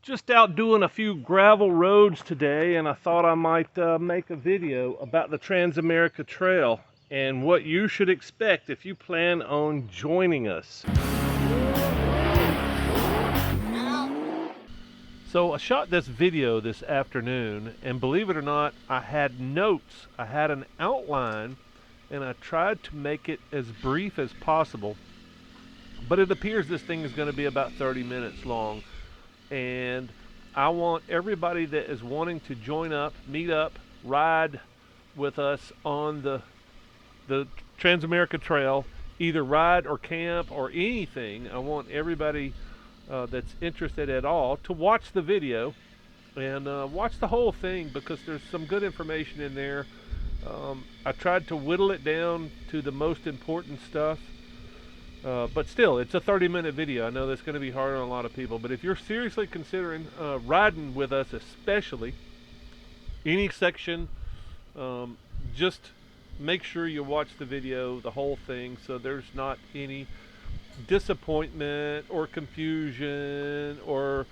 Just out doing a few gravel roads today, and I thought I might make a video about the Trans-America Trail and what you should expect if you plan on joining us. So I shot this video this afternoon, and believe it or not, I had notes, I had an outline, and I tried to make it as brief as possible, but it appears this thing is going to be about 30 minutes long. And I want everybody that is wanting to join up, meet up, ride with us on the Trans-America Trail, either ride or camp or anything. I want everybody that's interested at all to watch the video and watch the whole thing, because there's some good information in there. I tried to whittle it down to the most important stuff. But still, it's a 30-minute video. I know that's going to be hard on a lot of people, but if you're seriously considering riding with us, especially any section, just make sure you watch the video, the whole thing, so there's not any disappointment or confusion or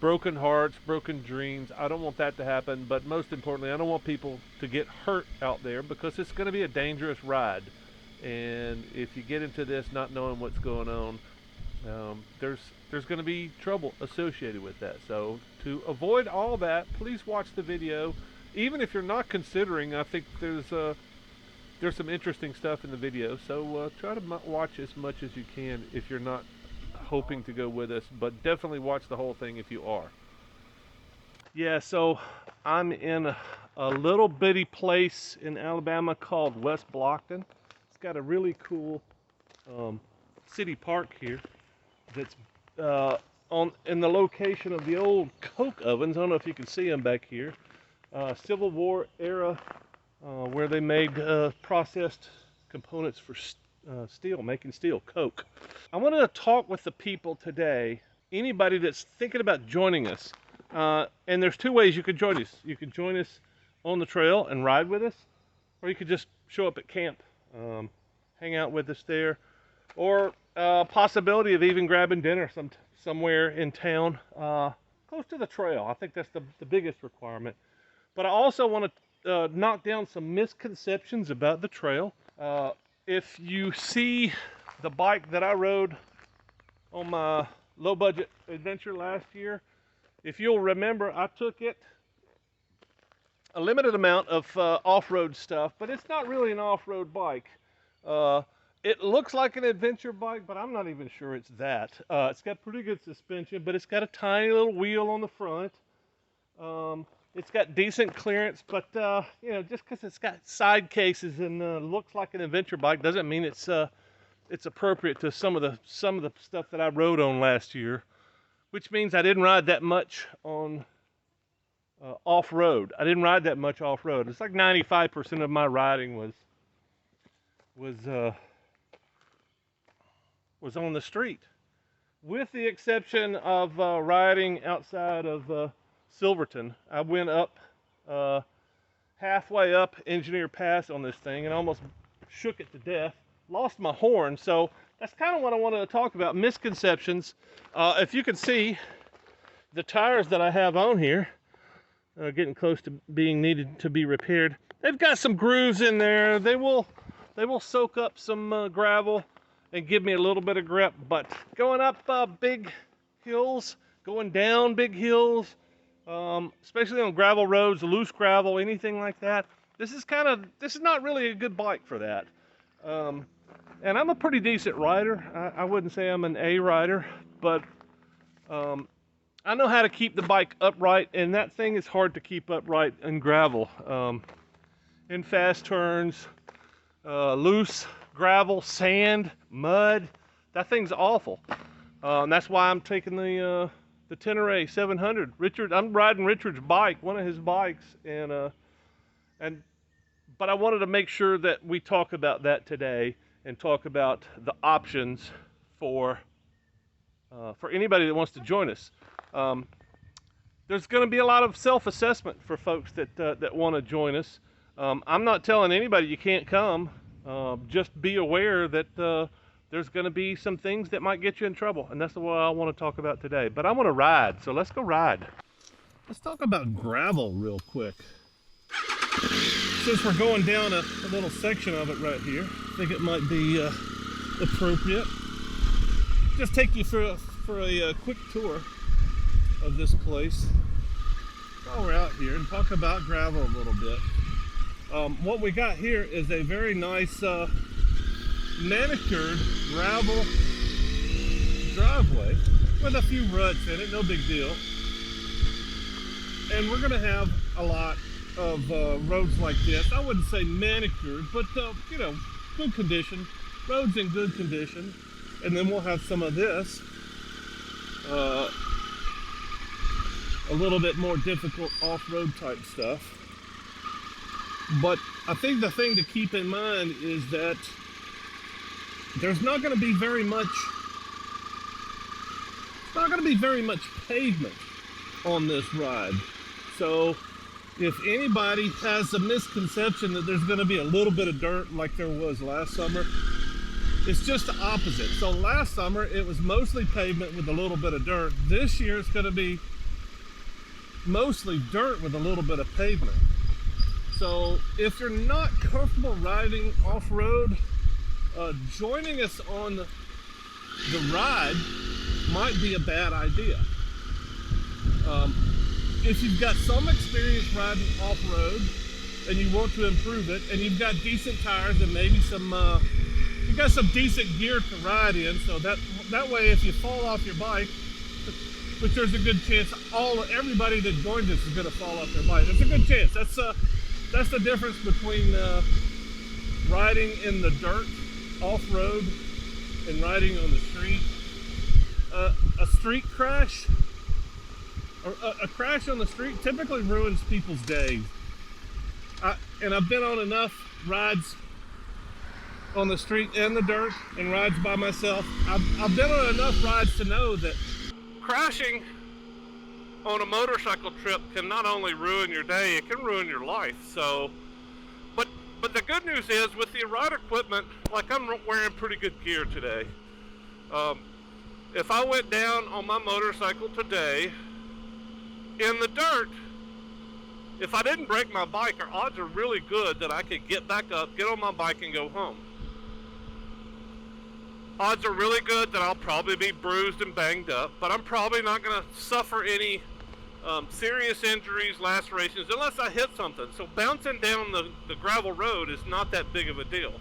broken hearts, broken dreams. I don't want that to happen, but most importantly, I don't want people to get hurt out there, because it's going to be a dangerous ride. And if you get into this not knowing what's going on, there's going to be trouble associated with that. So to avoid all that, please watch the video. Even if you're not considering, I think there's some interesting stuff in the video. So try to watch as much as you can if you're not hoping to go with us, but definitely watch the whole thing if you are. Yeah, so I'm in a little bitty place in Alabama called West Blockton. Got a really cool city park here that's in the location of the old coke ovens. I don't know if you can see them back here. Civil War era, where they made processed components for steel, making steel, coke. I wanted to talk with the people today, anybody that's thinking about joining us. And there's two ways you could join us. You could join us on the trail and ride with us, or you could just show up at camp. Hang out with us there, or possibility of even grabbing dinner somewhere in town close to the trail. I think that's the biggest requirement. But I also want to knock down some misconceptions about the trail. If you see the bike that I rode on my low budget adventure last year, if you'll remember, I took it a limited amount of off-road stuff, but it's not really an off-road bike. It looks like an adventure bike, but I'm not even sure it's that. It's got pretty good suspension, but it's got a tiny little wheel on the front. It's got decent clearance, but you know, just because it's got side cases and looks like an adventure bike doesn't mean it's appropriate to some of the stuff that I rode on last year, which means I didn't ride that much on off-road. I didn't ride that much off-road. It's like 95% of my riding was on the street, with the exception of riding outside of Silverton. I went up halfway up Engineer Pass on this thing and almost shook it to death. Lost my horn. So that's kind of what I wanted to talk about, misconceptions. If you can see the tires that I have on here, getting close to being needed to be repaired. They've got some grooves in there. They will soak up some gravel and give me a little bit of grip. But going up big hills, going down big hills, especially on gravel roads, loose gravel, anything like that, this is not really a good bike for that. And I'm a pretty decent rider. I wouldn't say I'm an A rider, but I know how to keep the bike upright, and that thing is hard to keep upright in gravel. In fast turns, loose gravel, sand, mud, that thing's awful. And that's why I'm taking the Tenere 700. I'm riding Richard's bike, one of his bikes, but I wanted to make sure that we talk about that today and talk about the options for anybody that wants to join us. There's going to be a lot of self-assessment for folks that want to join us. I'm not telling anybody you can't come. Just be aware that there's going to be some things that might get you in trouble, and that's what I want to talk about today. But I want to ride, so let's go ride. Let's talk about gravel real quick. Since we're going down a little section of it right here, I think it might be appropriate. Just take you for a quick tour of this place while we're out here and talk about gravel a little bit. What we got here is a very nice manicured gravel driveway with a few ruts in it, no big deal. And we're gonna have a lot of roads like this. I wouldn't say manicured, but you know, good condition, roads in good condition. And then we'll have some of this, a little bit more difficult off-road type stuff. But I think the thing to keep in mind is that there's not going to be very much, pavement on this ride. So if anybody has a misconception that there's going to be a little bit of dirt like there was last summer, it's just the opposite. So last summer it was mostly pavement with a little bit of dirt. This year it's going to be mostly dirt with a little bit of pavement. So if you're not comfortable riding off-road, joining us on the ride might be a bad idea. If you've got some experience riding off-road and you want to improve it, and you've got decent tires and maybe some you got some decent gear to ride in, so that way if you fall off your bike, which there's a good chance everybody that joins us is going to fall off their bike. It's a good chance. That's the difference between riding in the dirt off-road and riding on the street. A street crash, or a crash on the street, typically ruins people's days. And I've been on enough rides on the street and the dirt and rides by myself. I've been on enough rides to know that crashing on a motorcycle trip can not only ruin your day, it can ruin your life. So, but the good news is with the ride equipment, like I'm wearing pretty good gear today. If I went down on my motorcycle today in the dirt, if I didn't break my bike, our odds are really good that I could get back up, get on my bike and go home. Odds are really good that I'll probably be bruised and banged up, but I'm probably not going to suffer any serious injuries, lacerations, unless I hit something. So bouncing down the gravel road is not that big of a deal.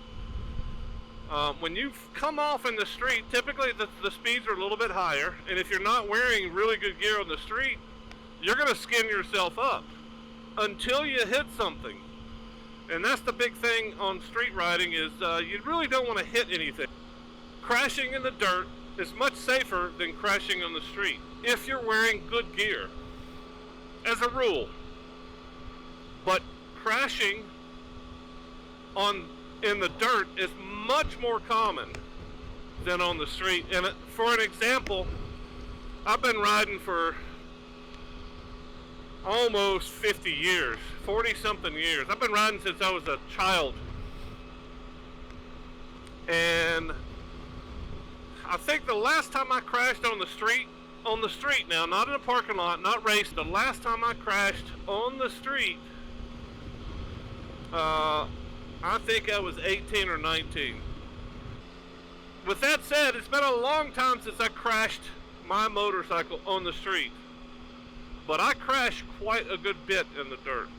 When you come off in the street, typically the speeds are a little bit higher, and if you're not wearing really good gear on the street, you're going to skin yourself up until you hit something. And that's the big thing on street riding is you really don't want to hit anything. Crashing in the dirt is much safer than crashing on the street if you're wearing good gear, as a rule. But crashing in the dirt is much more common than on the street. And for an example, I've been riding for almost 50 years, 40 something years. I've been riding since I was a child. And I think the last time I crashed on the street now, not in a parking lot, not raced, the last time I crashed on the street, I think I was 18 or 19. With that said, it's been a long time since I crashed my motorcycle on the street. But I crash quite a good bit in the dirt.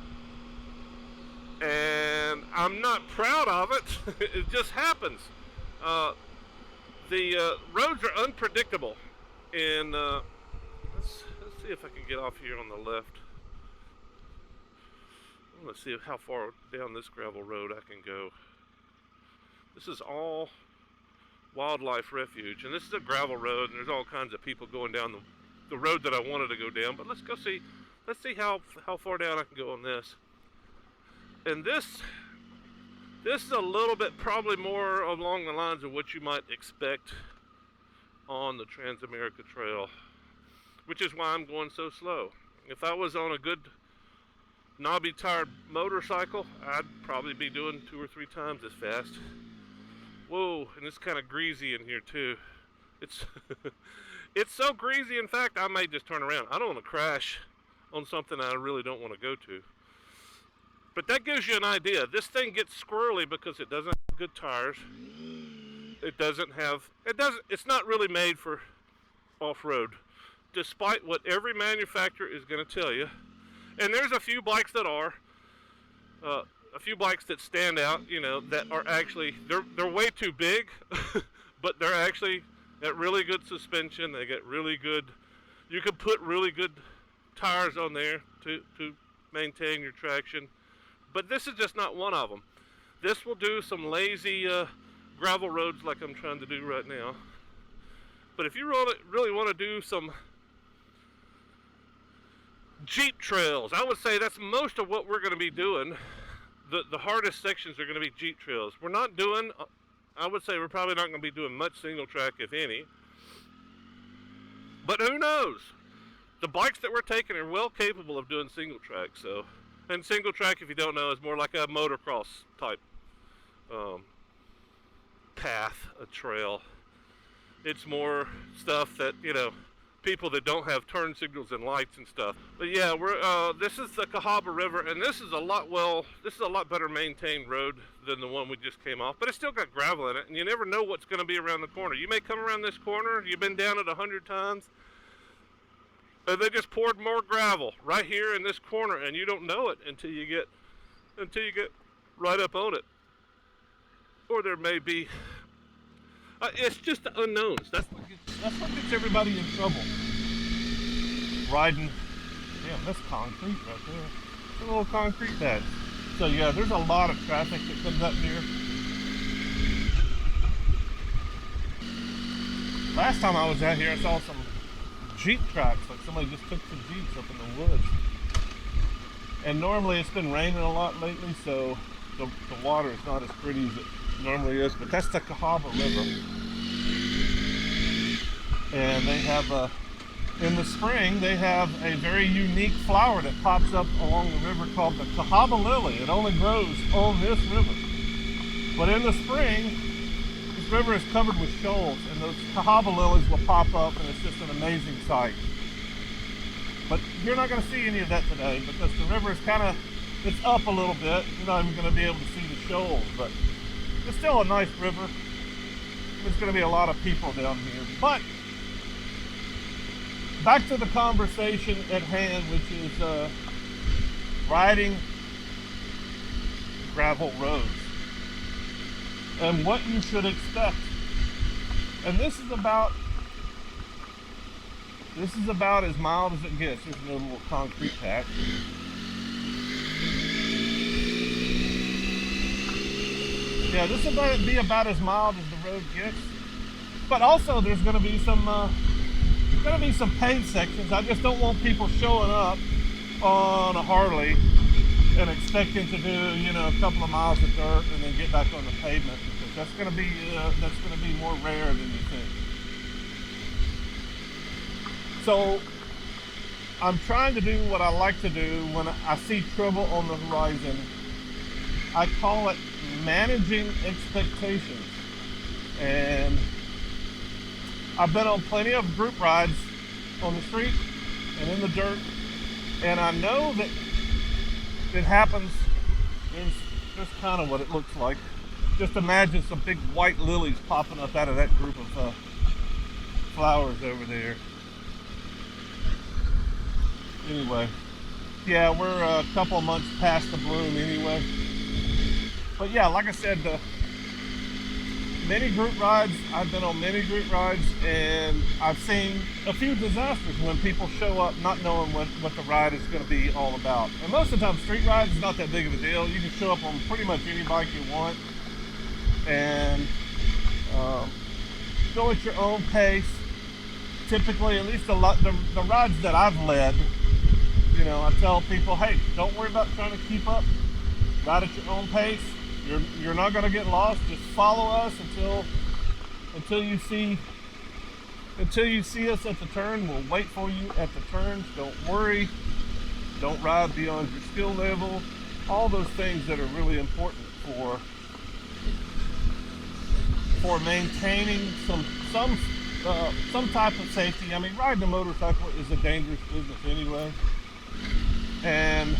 And I'm not proud of it. It just happens. The roads are unpredictable. And let's see if I can get off here on the left. Let's see how far down this gravel road I can go. This is all wildlife refuge. And this is a gravel road, and there's all kinds of people going down the road that I wanted to go down. But let's go see. Let's see how far down I can go on this. And this is a little bit probably more along the lines of what you might expect on the Trans-America Trail, which is why I'm going so slow. If I was on a good knobby tired motorcycle, I'd probably be doing 2 or 3 times as fast. Whoa, and it's kind of greasy in here too. It's it's so greasy. In fact, I may just turn around. I don't want to crash on something I really don't want to go to. But that gives you an idea. This thing gets squirrely because it doesn't have good tires. It's not really made for off-road, despite what every manufacturer is going to tell you. And there's a few bikes that are, a few bikes that stand out, you know, that are actually, they're way too big, but they're actually got really good suspension. They get really good, you can put really good tires on there to maintain your traction. But this is just not one of them. This will do some lazy gravel roads like I'm trying to do right now. But if you really want to do some Jeep trails, I would say that's most of what we're going to be doing. The hardest sections are going to be Jeep trails. We're not doing, I would say we're probably not going to be doing much single track, if any. But who knows? The bikes that we're taking are well capable of doing single track. So, and single track, if you don't know, is more like a motocross type path, a trail. It's more stuff that, you know, people that don't have turn signals and lights and stuff. But yeah, this is the Cahaba River, and this is a lot better maintained road than the one we just came off. But it's still got gravel in it, and you never know what's going to be around the corner. You may come around this corner, you've been down it 100 times, and they just poured more gravel right here in this corner, and you don't know it until you get right up on it. Or there may be. It's just the unknowns. That's what gets everybody in trouble. Riding. Damn, that's concrete right there. It's a little concrete pad. So yeah, there's a lot of traffic that comes up here. Last time I was out here, I saw some Jeep tracks. Like somebody just took some Jeeps up in the woods. And normally it's been raining a lot lately, so the water is not as pretty as it normally is, but that's the Cahaba River. And they have in the spring they have a very unique flower that pops up along the river called the Cahaba lily. It only grows on this river, but in the spring this river is covered with shoals, and those Cahaba lilies will pop up, and it's just an amazing sight. But you're not going to see any of that today because the river is it's up a little bit. You're not even going to be able to see the shoals, but it's still a nice river. There's going to be a lot of people down here. But back to the conversation at hand, which is riding gravel roads and what you should expect. And this is about as mild as it gets. There's no little concrete patch. Yeah, this will be about as mild as the road gets, but also there's going to be some paved sections. I just don't want people showing up on a Harley and expecting to do, you know, a couple of miles of dirt and then get back on the pavement, because that's going to be more rare than you think. So I'm trying to do what I like to do when I see trouble on the horizon. I call it managing expectations. And I've been on plenty of group rides on the street and in the dirt, and I know that it happens. There's kind of what it looks like. Just imagine some big white lilies popping up out of that group of flowers over there. Anyway, yeah, we're a couple of months past the bloom anyway. But yeah, like I said, many group rides, I've been on many group rides, and I've seen a few disasters when people show up not knowing what the ride is going to be all about. And most of the time, street rides is not that big of a deal. You can show up on pretty much any bike you want and go at your own pace. Typically, at least the rides that I've led, you know, I tell people, hey, don't worry about trying to keep up. Ride at your own pace. You're not going to get lost. Just follow us until you see us at the turn. We'll wait for you at the turns. Don't worry. Don't ride beyond your skill level. All those things that are really important for maintaining some type of safety. I mean, riding a motorcycle is a dangerous business anyway, and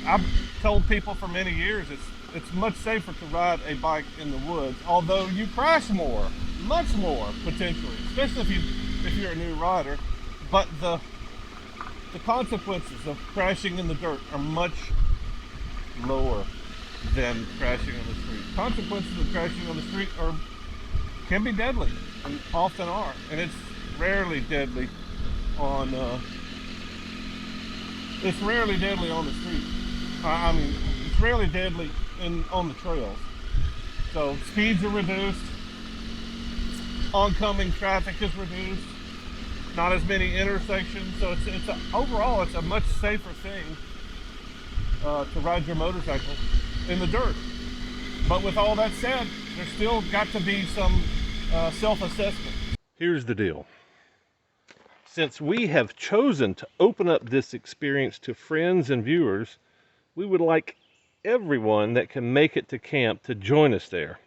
I've told people for many years it's much safer to ride a bike in the woods, although you crash more, much more potentially, especially if you're a new rider. But the consequences of crashing in the dirt are much lower than crashing on the street. Consequences of crashing on the street can be deadly, and often are, and it's rarely deadly on the street. I mean, it's rarely deadly on the trails. So speeds are reduced, oncoming traffic is reduced, not as many intersections. So overall it's a much safer thing to ride your motorcycle in the dirt. But with all that said, there's still got to be some self-assessment. Here's the deal. Since we have chosen to open up this experience to friends and viewers, we would like everyone that can make it to camp to join us there.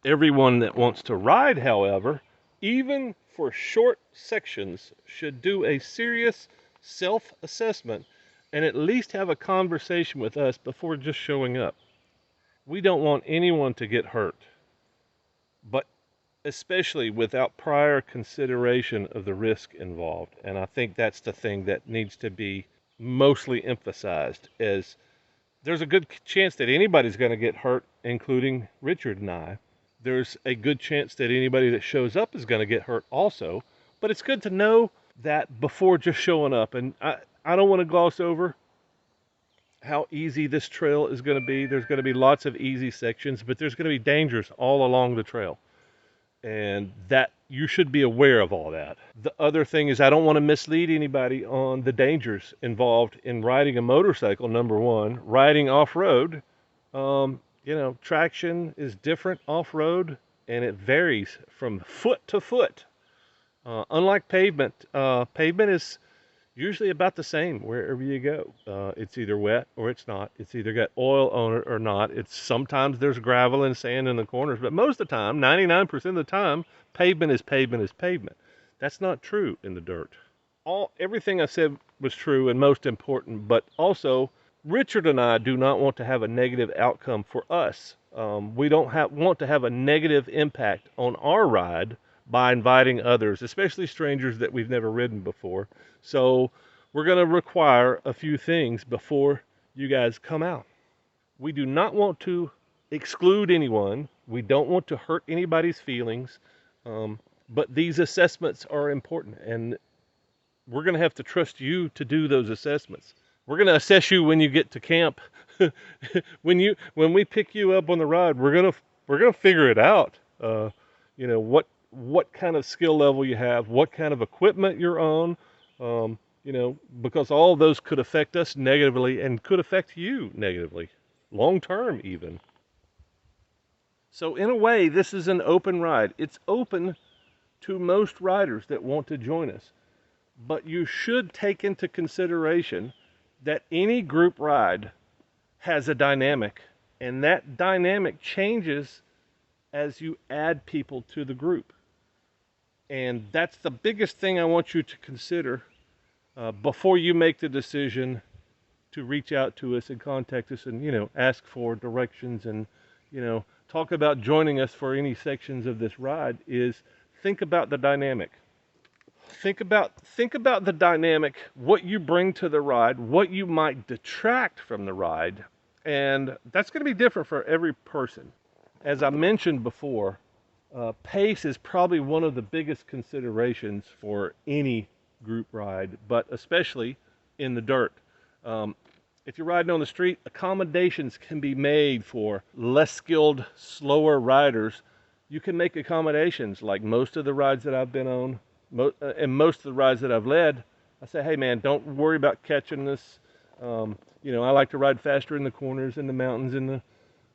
Everyone that wants to ride, however, even for short sections, should do a serious self-assessment and at least have a conversation with us before just showing up. We don't want anyone to get hurt, but especially without prior consideration of the risk involved. And I think that's the thing that needs to be mostly emphasized, as there's a good chance that anybody's going to get hurt, including Richard and I. There's a good chance that anybody that shows up is going to get hurt also, but it's good to know that before just showing up. And I don't want to gloss over how easy this trail is going to be. There's going to be lots of easy sections, but there's going to be dangers all along the trail. And that you should be aware of all that. The other thing is, I don't want to mislead anybody on the dangers involved in riding a motorcycle. Number one, riding off-road, traction is different off-road, and it varies from foot to foot. Unlike pavement, pavement is usually about the same wherever you go. It's either wet or it's not. It's either got oil on it or not. Sometimes there's gravel and sand in the corners, but most of the time, 99% of the time, pavement is pavement is pavement. That's not true in the dirt. Everything I said was true and most important, but also Richard and I do not want to have a negative outcome for us. We don't want to have a negative impact on our ride by inviting others, especially strangers that we've never ridden before. So we're going to require a few things before you guys come out. We do not want to exclude anyone. We don't want to hurt anybody's feelings. But these assessments are important, and we're going to have to trust you to do those assessments. We're going to assess you when you get to camp. when we pick you up on the ride, we're going to figure it out. What kind of skill level you have, what kind of equipment you're on, because all of those could affect us negatively and could affect you negatively, long term even. So in a way, this is an open ride. It's open to most riders that want to join us. But you should take into consideration that any group ride has a dynamic, and that dynamic changes as you add people to the group. And that's the biggest thing I want you to consider before you make the decision to reach out to us and contact us and, ask for directions and, talk about joining us for any sections of this ride. Is think about the dynamic. Think about the dynamic, what you bring to the ride, what you might detract from the ride, and that's going to be different for every person. As I mentioned before, pace is probably one of the biggest considerations for any group ride, but especially in the dirt. If you're riding on the street, accommodations can be made for less skilled, slower riders. You can make accommodations. Like most of the rides that I've been on, and most of the rides that I've led, I say, hey man, don't worry about catching this. I like to ride faster in the corners, in the mountains,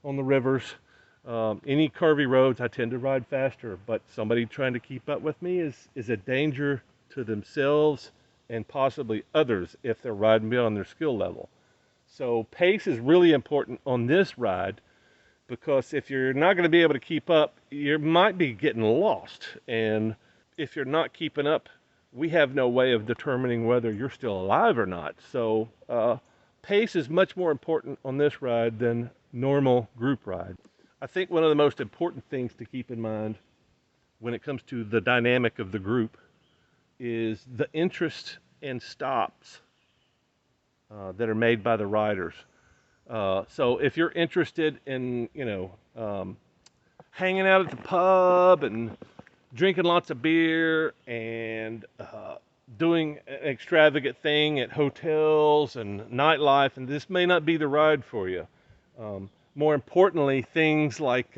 on the rivers. Any curvy roads, I tend to ride faster, but somebody trying to keep up with me is a danger to themselves and possibly others if they're riding beyond their skill level. So pace is really important on this ride. because if you're not going to be able to keep up, you might be getting lost. And if you're not keeping up, we have no way of determining whether you're still alive or not. So pace is much more important on this ride than normal group ride. I think one of the most important things to keep in mind when it comes to the dynamic of the group is the interest and stops that are made by the riders. So if you're interested in, hanging out at the pub and drinking lots of beer and doing an extravagant thing at hotels and nightlife, and this may not be the ride for you. More importantly, things like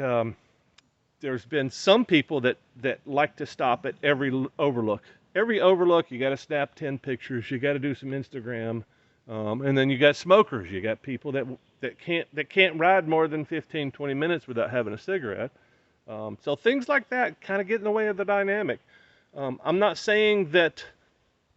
there's been some people that like to stop at every overlook. Every overlook, you got to snap 10 pictures. You got to do some Instagram, and then you got smokers. You got people that can't ride more than 15, 20 minutes without having a cigarette. So things like that kind of get in the way of the dynamic. I'm not saying that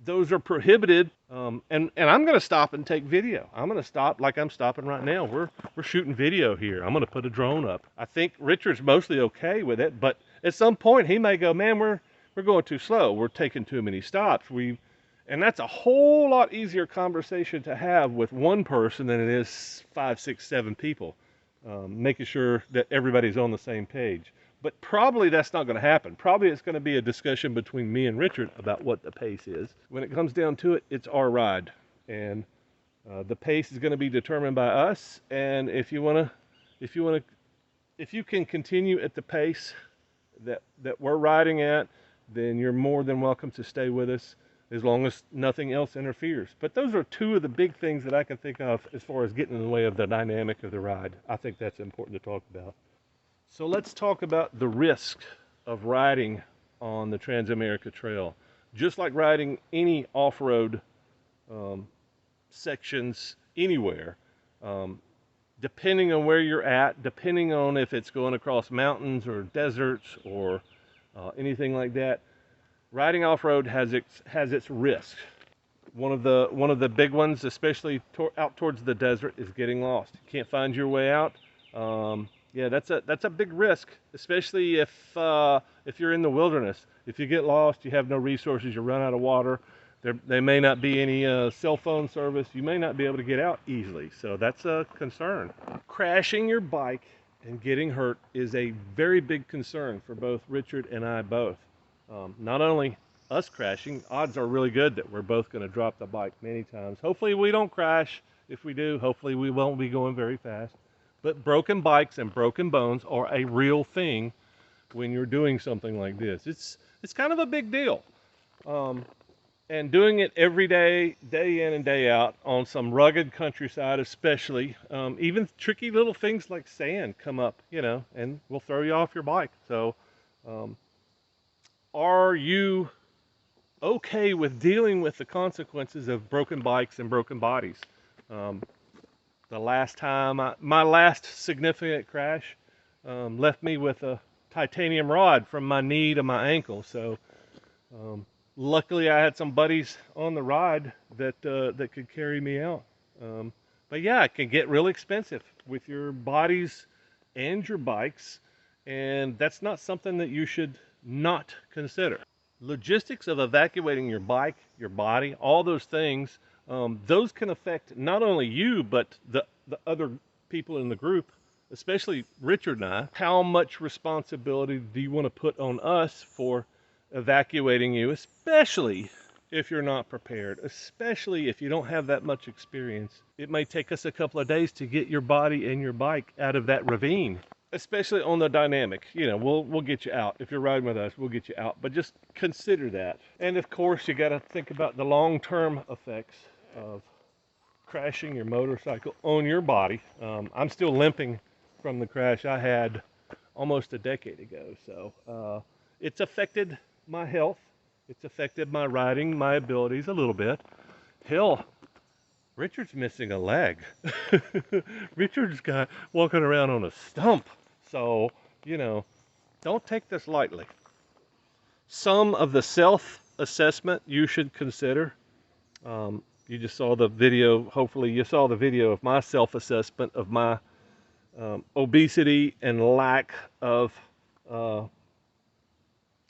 those are prohibited, and I'm going to stop and take video. I'm going to stop like I'm stopping right now. We're shooting video here. I'm going to put a drone up. I think Richard's mostly okay with it, but at some point he may go, man, we're going too slow. We're taking too many stops. And that's a whole lot easier conversation to have with one person than it is 5, 6, 7 people, making sure that everybody's on the same page. But probably that's not going to happen. Probably it's going to be a discussion between me and Richard about what the pace is. When it comes down to it, it's our ride, and the pace is going to be determined by us. And if you can continue at the pace that we're riding at, then you're more than welcome to stay with us as long as nothing else interferes. But those are two of the big things that I can think of as far as getting in the way of the dynamic of the ride. I think that's important to talk about. So let's talk about the risk of riding on the Transamerica Trail. Just like riding any off-road sections anywhere, depending on where you're at, depending on if it's going across mountains or deserts or anything like that, riding off-road has its risk. One of the big ones, especially out towards the desert, is getting lost. You can't find your way out. Yeah, that's a big risk, especially if you're in the wilderness. If you get lost, you have no resources, you run out of water. There may not be any cell phone service. You may not be able to get out easily, so that's a concern. Crashing your bike and getting hurt is a very big concern for both Richard and I both. Not only us crashing, odds are really good that we're both going to drop the bike many times. Hopefully we don't crash. If we do, hopefully we won't be going very fast. But broken bikes and broken bones are a real thing when you're doing something like this. It's kind of a big deal. And doing it every day, day in and day out, on some rugged countryside especially, even tricky little things like sand come up, and will throw you off your bike. So are you okay with dealing with the consequences of broken bikes and broken bodies? The last time, my last significant crash left me with a titanium rod from my knee to my ankle. So luckily I had some buddies on the ride that could carry me out. But yeah, it can get real expensive with your bodies and your bikes, and that's not something that you should not consider. Logistics of evacuating your bike, your body, all those things, those can affect not only you, but the other people in the group, especially Richard and I. How much responsibility do you want to put on us for evacuating you, especially if you're not prepared, especially if you don't have that much experience? It may take us a couple of days to get your body and your bike out of that ravine, especially on the dynamic. We'll get you out. If you're riding with us, we'll get you out, but just consider that. And of course, you got to think about the long-term effects of crashing your motorcycle on your body. I'm still limping from the crash I had almost a decade ago. So it's affected my health. It's affected my riding, my abilities a little bit. Hell, Richard's missing a leg. Richard's walking around on a stump. So, don't take this lightly. Some of the self-assessment you should consider. You just saw the video, hopefully you saw the video of my self-assessment of my obesity and lack of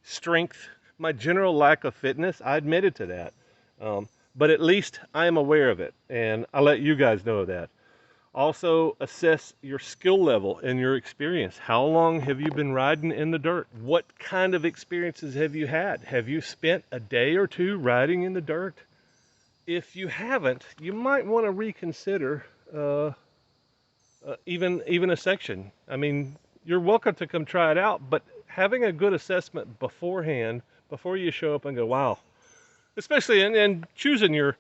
strength, my general lack of fitness. I admitted to that. But at least I am aware of it, and I let you guys know of that. Also, assess your skill level and your experience. How long have you been riding in the dirt? What kind of experiences have you had? Have you spent a day or two riding in the dirt? If you haven't, you might want to reconsider even a section. I mean, you're welcome to come try it out, but having a good assessment beforehand, before you show up and go, wow, especially and choosing your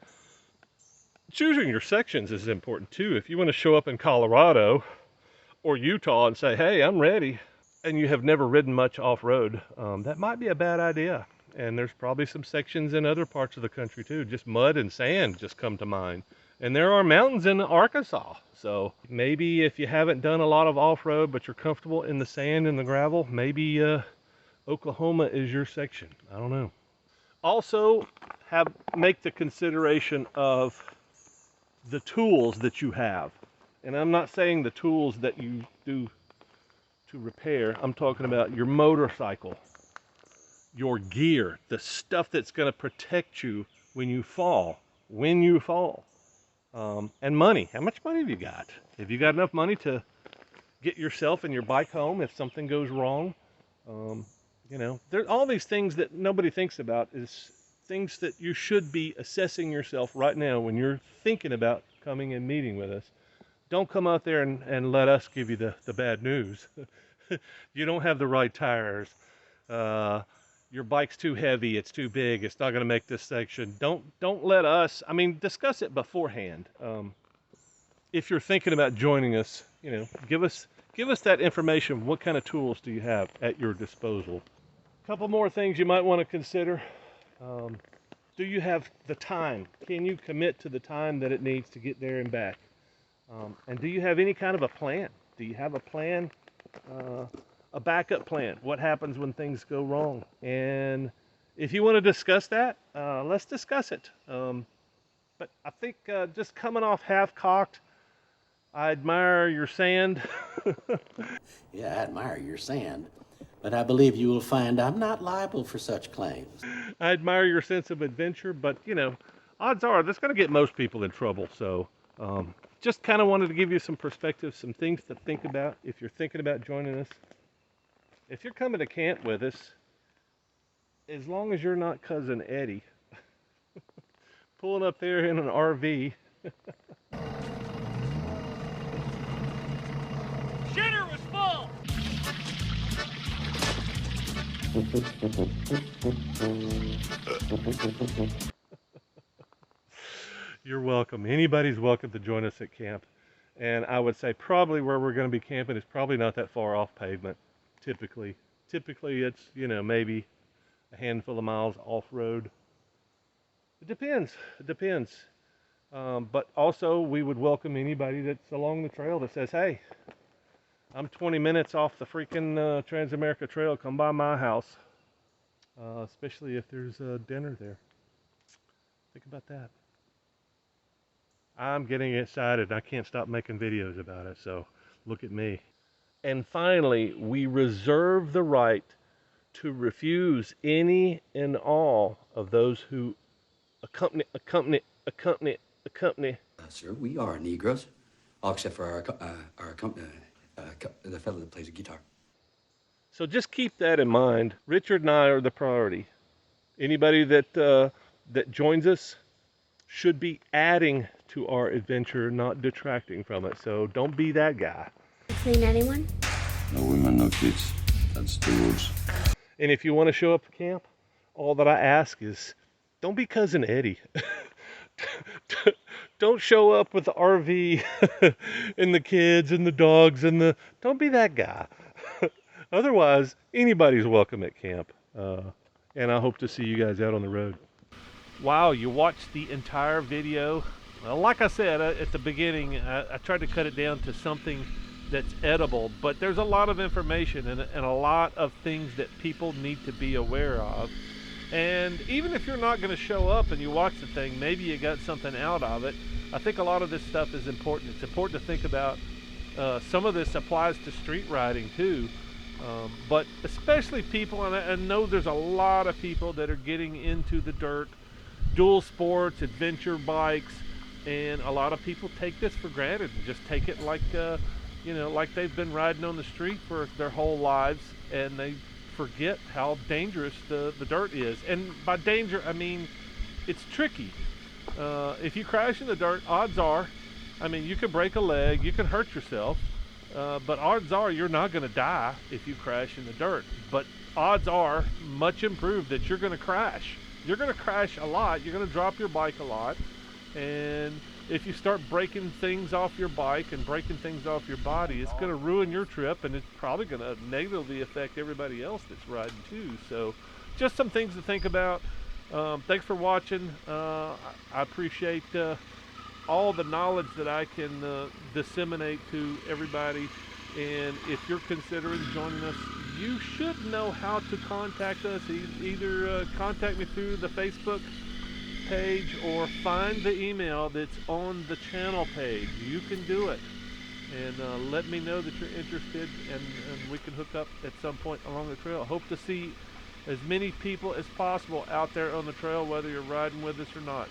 sections is important too. If you want to show up in Colorado or Utah and say, hey, I'm ready, and you have never ridden much off-road, that might be a bad idea. And there's probably some sections in other parts of the country too. Just mud and sand just come to mind. And there are mountains in Arkansas. So maybe if you haven't done a lot of off-road, but you're comfortable in the sand and the gravel, maybe Oklahoma is your section. I don't know. Also, make the consideration of the tools that you have. And I'm not saying the tools that you do to repair. I'm talking about your motorcycle, your gear, the stuff that's going to protect you when you fall. And money. How much money have you got? Have you got enough money to get yourself and your bike home if something goes wrong? You know, there's all these things that nobody thinks about, is things that you should be assessing yourself right now when you're thinking about coming and meeting with us. Don't come out there and let us give you the bad news. You don't have the right tires. Your bike's too heavy, it's too big, it's not going to make this section. Don't let us, I mean, discuss it beforehand. If you're thinking about joining us, you know, give us that information. What kind of tools do you have at your disposal? A couple more things you might want to consider. Do you have the time? Can you commit to the time that it needs to get there and back? And do you have any kind of a plan? Do you have a plan? A backup plan? What happens when things go wrong? And if you want to discuss that, let's discuss it. But I think just coming off half-cocked, I admire your sand. Yeah, I admire your sand, but I believe you will find I'm not liable for such claims. I admire your sense of adventure, but you know, odds are that's going to get most people in trouble. So just kind of wanted to give you some perspective, some things to think about if you're thinking about joining us. If you're coming to camp with us, as long as you're not Cousin Eddie, pulling up there in an RV. Shitter was full! You're welcome. Anybody's welcome to join us at camp. And I would say probably where we're going to be camping is probably not that far off pavement, typically. Typically it's, you know, maybe a handful of miles off-road. It depends. It depends. But also we would welcome anybody that's along the trail that says, hey, I'm 20 minutes off the freaking Transamerica Trail. Come by my house. Especially if there's dinner there. Think about that. I'm getting excited. I can't stop making videos about it, so look at me. And finally, we reserve the right to refuse any and all of those who accompany. Sir, we are Negroes, all except for our the fellow that plays the guitar. So just keep that in mind. Richard and I are the priority. Anybody that joins us should be adding to our adventure, not detracting from it. So don't be that guy. Clean anyone? No women, no kids. That's the rules. And if you want to show up to camp, all that I ask is don't be Cousin Eddie. Don't show up with the RV and the kids and the dogs and don't be that guy. Otherwise, anybody's welcome at camp. And I hope to see you guys out on the road. Wow, you watched the entire video. Well, like I said at the beginning, I tried to cut it down to something that's edible, but there's a lot of information and a lot of things that people need to be aware of. And even if you're not going to show up and you watch the thing, maybe you got something out of it. I think a lot of this stuff is important. It's important to think about Some of this applies to street riding too, but especially people, and I know there's a lot of people that are getting into the dirt, dual sports, adventure bikes, and a lot of people take this for granted and just take it like, like they've been riding on the street for their whole lives, and they forget how dangerous the dirt is. And by danger, I mean it's tricky. If you crash in the dirt, odds are, I mean, you could break a leg, you could hurt yourself, but odds are you're not going to die if you crash in the dirt. But odds are much improved that you're going to crash. You're going to crash a lot. You're going to drop your bike a lot. And if you start breaking things off your bike and breaking things off your body, it's going to ruin your trip, and it's probably going to negatively affect everybody else that's riding too. So just some things to think about. Thanks for watching. I appreciate all the knowledge that I can disseminate to everybody. And if you're considering joining us, you should know how to contact us. Either contact me through the Facebook page or find the email that's on the channel page. You can do it. And let me know that you're interested, and we can hook up at some point along the trail. Hope to see as many people as possible out there on the trail, whether you're riding with us or not.